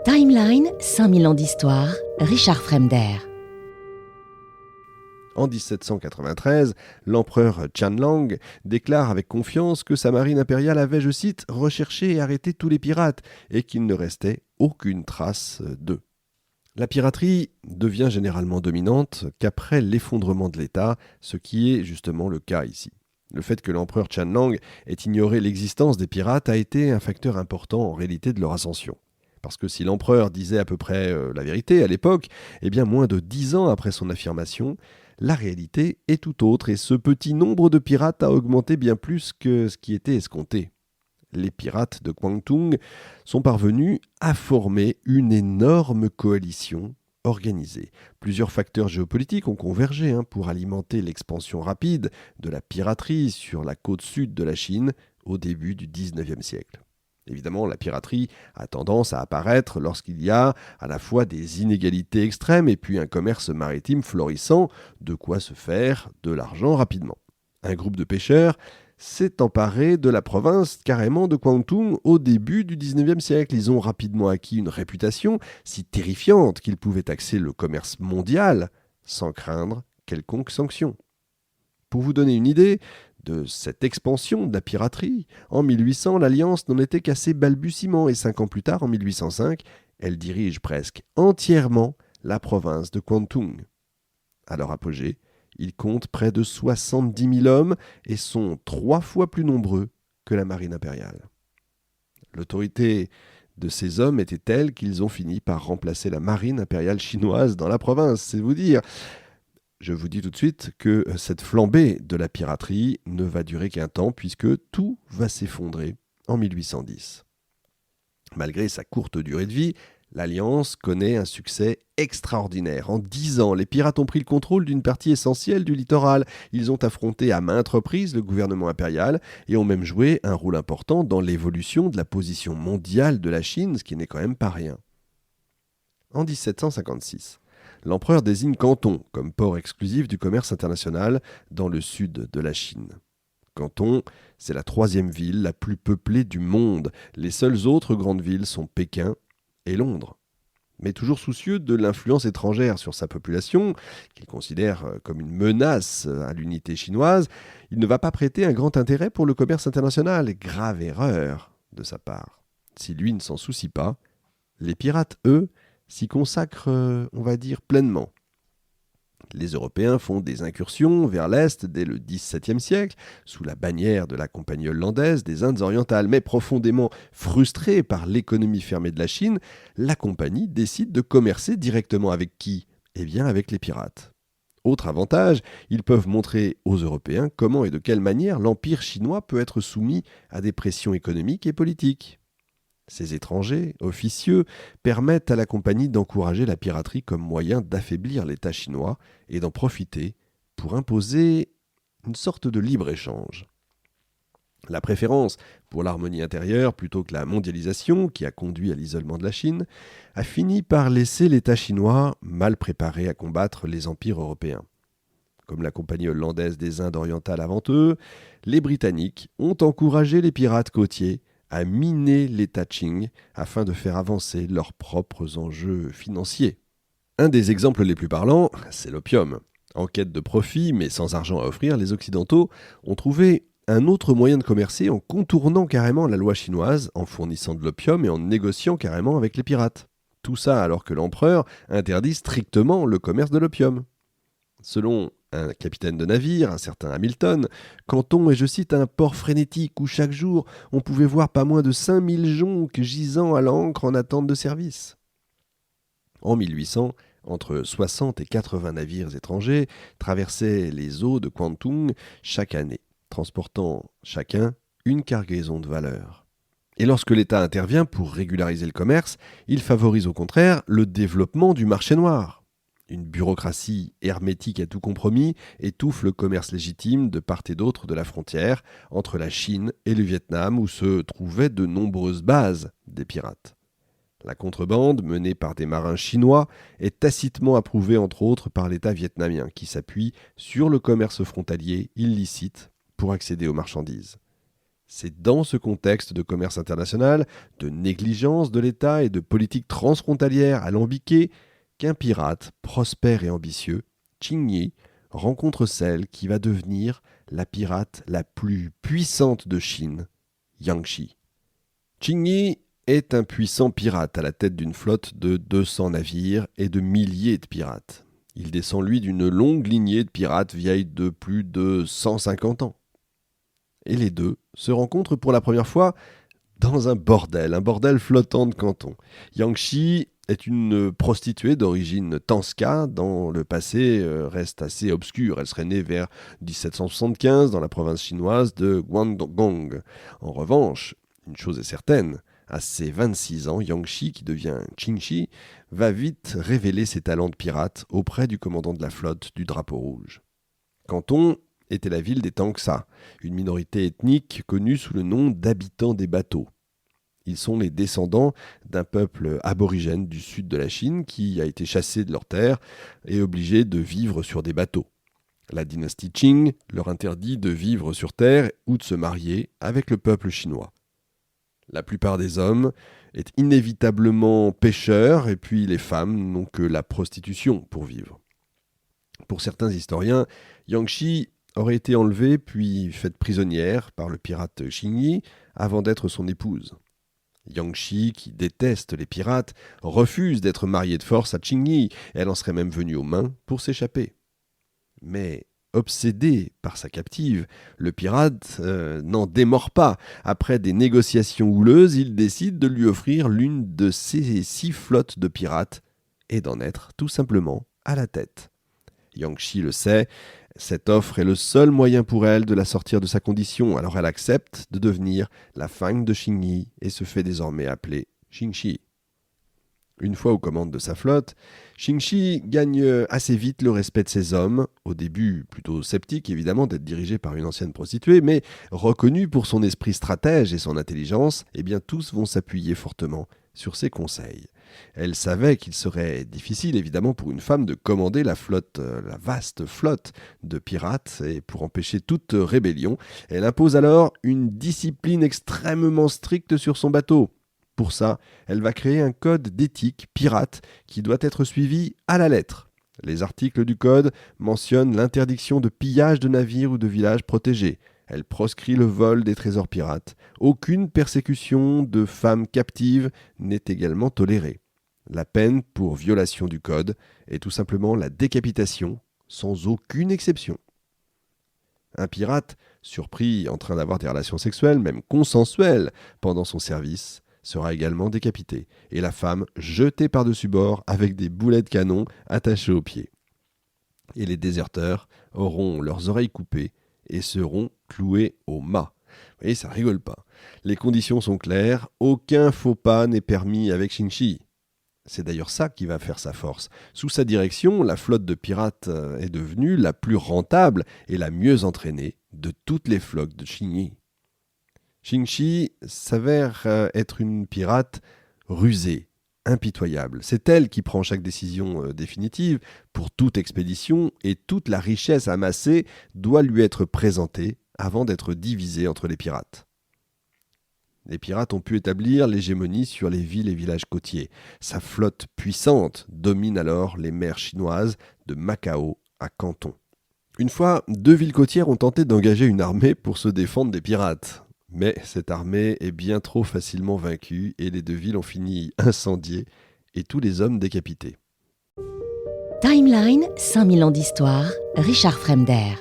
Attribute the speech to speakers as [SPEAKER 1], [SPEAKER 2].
[SPEAKER 1] Timeline, 5000 ans d'histoire, Richard Fremder.
[SPEAKER 2] En 1793, l'empereur Qianlong déclare avec confiance que sa marine impériale avait, je cite, « recherché et arrêté tous les pirates » et qu'il ne restait aucune trace d'eux. La piraterie devient généralement dominante qu'après l'effondrement de l'État, ce qui est justement le cas ici. Le fait que l'empereur Qianlong ait ignoré l'existence des pirates a été un facteur important en réalité de leur ascension. Parce que si l'empereur disait à peu près la vérité à l'époque, eh bien moins de 10 ans après son affirmation, la réalité est tout autre et ce petit nombre de pirates a augmenté bien plus que ce qui était escompté. Les pirates de Kwantung sont parvenus à former une énorme coalition organisée. Plusieurs facteurs géopolitiques ont convergé pour alimenter l'expansion rapide de la piraterie sur la côte sud de la Chine au début du XIXe siècle. Évidemment, la piraterie a tendance à apparaître lorsqu'il y a à la fois des inégalités extrêmes et puis un commerce maritime florissant, de quoi se faire de l'argent rapidement. Un groupe de pêcheurs s'est emparé de la province carrément de Kwantung au début du XIXe siècle. Ils ont rapidement acquis une réputation si terrifiante qu'ils pouvaient taxer le commerce mondial sans craindre quelconque sanction. Pour vous donner une idée de cette expansion de la piraterie, en 1800, l'Alliance n'en était qu'à ses balbutiements et 5 ans plus tard, en 1805, elle dirige presque entièrement la province de Kwantung. À leur apogée, ils comptent près de 70 000 hommes et sont 3 fois plus nombreux que la marine impériale. L'autorité de ces hommes était telle qu'ils ont fini par remplacer la marine impériale chinoise dans la province, c'est vous dire. Je vous dis tout de suite que cette flambée de la piraterie ne va durer qu'un temps puisque tout va s'effondrer en 1810. Malgré sa courte durée de vie, l'Alliance connaît un succès extraordinaire. En 10 ans, les pirates ont pris le contrôle d'une partie essentielle du littoral. Ils ont affronté à maintes reprises le gouvernement impérial et ont même joué un rôle important dans l'évolution de la position mondiale de la Chine, ce qui n'est quand même pas rien. En 1756, l'empereur désigne Canton comme port exclusif du commerce international dans le sud de la Chine. Canton, c'est la 3e ville la plus peuplée du monde. Les seules autres grandes villes sont Pékin et Londres. Mais toujours soucieux de l'influence étrangère sur sa population, qu'il considère comme une menace à l'unité chinoise, il ne va pas prêter un grand intérêt pour le commerce international. Grave erreur de sa part. Si lui ne s'en soucie pas, les pirates, eux, s'y consacrent, on va dire, pleinement. Les Européens font des incursions vers l'Est dès le XVIIe siècle, sous la bannière de la Compagnie hollandaise des Indes orientales. Mais profondément frustrée par l'économie fermée de la Chine, la Compagnie décide de commercer directement avec qui ? Eh bien, avec les pirates. Autre avantage, ils peuvent montrer aux Européens comment et de quelle manière l'Empire chinois peut être soumis à des pressions économiques et politiques. Ces étrangers, officieux, permettent à la compagnie d'encourager la piraterie comme moyen d'affaiblir l'État chinois et d'en profiter pour imposer une sorte de libre-échange. La préférence pour l'harmonie intérieure plutôt que la mondialisation, qui a conduit à l'isolement de la Chine, a fini par laisser l'État chinois mal préparé à combattre les empires européens. Comme la Compagnie hollandaise des Indes orientales avant eux, les Britanniques ont encouragé les pirates côtiers à miner l'État Qing afin de faire avancer leurs propres enjeux financiers. Un des exemples les plus parlants, c'est l'opium. En quête de profit, mais sans argent à offrir, les Occidentaux ont trouvé un autre moyen de commercer en contournant carrément la loi chinoise, en fournissant de l'opium et en négociant carrément avec les pirates. Tout ça alors que l'empereur interdit strictement le commerce de l'opium. Selon un capitaine de navire, un certain Hamilton, Canton est, je cite, un port frénétique où chaque jour on pouvait voir pas moins de 5000 jonques gisant à l'ancre en attente de service. En 1800, entre 60 et 80 navires étrangers traversaient les eaux de Kwantung chaque année, transportant chacun une cargaison de valeur. Et lorsque l'État intervient pour régulariser le commerce, il favorise au contraire le développement du marché noir. Une bureaucratie hermétique à tout compromis étouffe le commerce légitime de part et d'autre de la frontière entre la Chine et le Vietnam où se trouvaient de nombreuses bases des pirates. La contrebande, menée par des marins chinois, est tacitement approuvée entre autres par l'État vietnamien qui s'appuie sur le commerce frontalier illicite pour accéder aux marchandises. C'est dans ce contexte de commerce international, de négligence de l'État et de politique transfrontalière alambiquée qu'un pirate prospère et ambitieux, Qing Yi, rencontre celle qui va devenir la pirate la plus puissante de Chine, Yang Shi. Qing Yi est un puissant pirate à la tête d'une flotte de 200 navires et de milliers de pirates. Il descend lui d'une longue lignée de pirates vieilles de plus de 150 ans. Et les deux se rencontrent pour la première fois dans un bordel flottant de Canton. Yang Shi est une prostituée d'origine Tanska, dans le passé reste assez obscur. Elle serait née vers 1775 dans la province chinoise de Guangdong. En revanche, une chose est certaine, à ses 26 ans, Yang Shi, qui devient Qing Shi, va vite révéler ses talents de pirate auprès du commandant de la flotte du Drapeau Rouge. Canton était la ville des Tangsha, une minorité ethnique connue sous le nom d'habitants des bateaux. Ils sont les descendants d'un peuple aborigène du sud de la Chine qui a été chassé de leurs terres et obligé de vivre sur des bateaux. La dynastie Qing leur interdit de vivre sur terre ou de se marier avec le peuple chinois. La plupart des hommes est inévitablement pêcheurs et puis les femmes n'ont que la prostitution pour vivre. Pour certains historiens, Yang Shi aurait été enlevée puis faite prisonnière par le pirate Qing Yi avant d'être son épouse. Yang Shi, qui déteste les pirates, refuse d'être mariée de force à Qing Yi. Elle en serait même venue aux mains pour s'échapper. Mais obsédé par sa captive, le pirate n'en démord pas. Après des négociations houleuses, il décide de lui offrir l'une de ses 6 flottes de pirates et d'en être tout simplement à la tête. Yang Shi le sait, cette offre est le seul moyen pour elle de la sortir de sa condition, alors elle accepte de devenir la femme de Qing Yi et se fait désormais appeler Qing Shi. Une fois aux commandes de sa flotte, Qing Shi gagne assez vite le respect de ses hommes, au début plutôt sceptique évidemment d'être dirigé par une ancienne prostituée, mais reconnu pour son esprit stratège et son intelligence, eh bien tous vont s'appuyer fortement sur ses conseils. Elle savait qu'il serait difficile évidemment pour une femme de commander la vaste flotte de pirates, et pour empêcher toute rébellion, elle impose alors une discipline extrêmement stricte sur son bateau. Pour ça, elle va créer un code d'éthique pirate qui doit être suivi à la lettre. Les articles du code mentionnent l'interdiction de pillage de navires ou de villages protégés. Elle proscrit le vol des trésors pirates. Aucune persécution de femmes captives n'est également tolérée. La peine pour violation du code est tout simplement la décapitation, sans aucune exception. Un pirate, surpris en train d'avoir des relations sexuelles, même consensuelles, pendant son service, sera également décapité, et la femme jetée par-dessus bord avec des boulets de canon attachés aux pieds. Et les déserteurs auront leurs oreilles coupées et seront cloués au mât. Vous voyez, ça rigole pas. Les conditions sont claires, aucun faux pas n'est permis avec Qing Shi. C'est d'ailleurs ça qui va faire sa force. Sous sa direction, la flotte de pirates est devenue la plus rentable et la mieux entraînée de toutes les flottes de Qing Yi. Qing Shi s'avère être une pirate rusée, impitoyable. C'est elle qui prend chaque décision définitive pour toute expédition et toute la richesse amassée doit lui être présentée avant d'être divisée entre les pirates. Les pirates ont pu établir l'hégémonie sur les villes et villages côtiers. Sa flotte puissante domine alors les mers chinoises de Macao à Canton. Une fois, 2 villes côtières ont tenté d'engager une armée pour se défendre des pirates. Mais cette armée est bien trop facilement vaincue et les 2 villes ont fini incendiées et tous les hommes décapités.
[SPEAKER 1] Timeline, 5000 ans d'histoire, Richard Fremder.